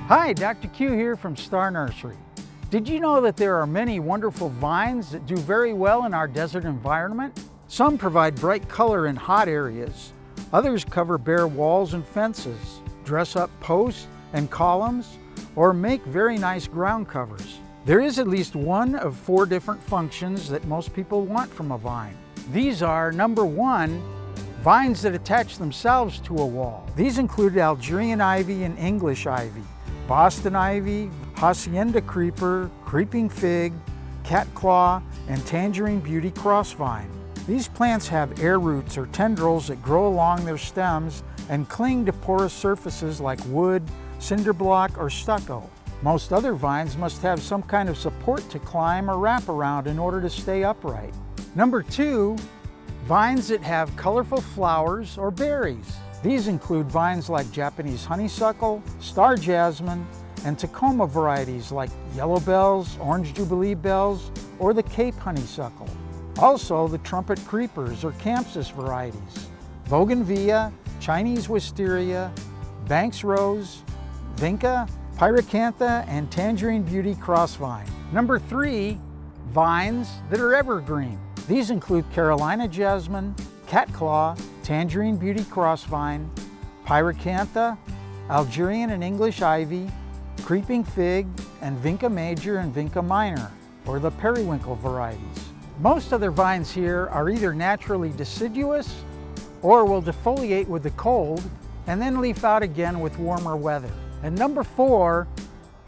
Hi, Dr. Q here from Star Nursery. Did you know that there are many wonderful vines that do very well in our desert environment? Some provide bright color in hot areas. Others cover bare walls and fences, dress up posts and columns, or make very nice ground covers. There is at least one of 4 different functions that most people want from a vine. These are, number 1, vines that attach themselves to a wall. These include Algerian ivy and English ivy, Boston ivy, hacienda creeper, creeping fig, catclaw, and tangerine beauty crossvine. These plants have air roots or tendrils that grow along their stems and cling to porous surfaces like wood, cinder block, or stucco. Most other vines must have some kind of support to climb or wrap around in order to stay upright. Number 2, vines that have colorful flowers or berries. These include vines like Japanese honeysuckle, star jasmine, and Tacoma varieties like yellow bells, orange jubilee bells, or the Cape honeysuckle. Also the trumpet creepers or campsis varieties, bougainvillea, Chinese wisteria, Banks rose, vinca, pyracantha, and tangerine beauty crossvine. Number 3, vines that are evergreen. These include Carolina jasmine, catclaw, tangerine beauty crossvine, pyracantha, Algerian and English ivy, creeping fig, and vinca major and vinca minor, or the periwinkle varieties. Most other vines here are either naturally deciduous or will defoliate with the cold and then leaf out again with warmer weather. And number 4,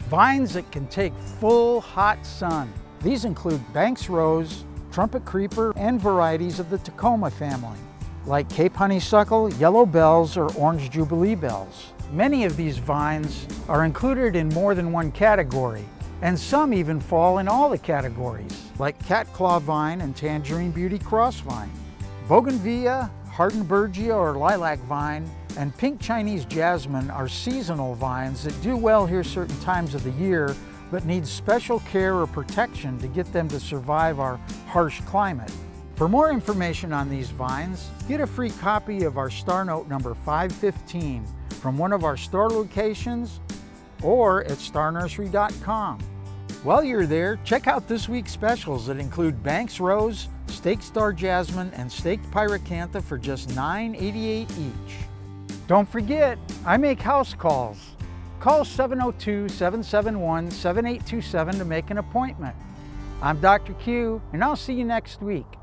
vines that can take full hot sun. These include Banks rose, trumpet creeper, and varieties of the Tacoma family, like Cape honeysuckle, yellow bells, or orange jubilee bells. Many of these vines are included in more than one category, and some even fall in all the categories, like catclaw vine and tangerine beauty crossvine. Bougainvillea, Hardenbergia or lilac vine, and pink Chinese jasmine are seasonal vines that do well here certain times of the year, but need special care or protection to get them to survive our harsh climate. For more information on these vines, get a free copy of our Star Note number 515 from one of our store locations or at starnursery.com. While you're there, check out this week's specials that include Banks rose, staked star jasmine, and staked pyracantha for just $9.88 each. Don't forget, I make house calls. Call 702-771-7827 to make an appointment. I'm Dr. Q, and I'll see you next week.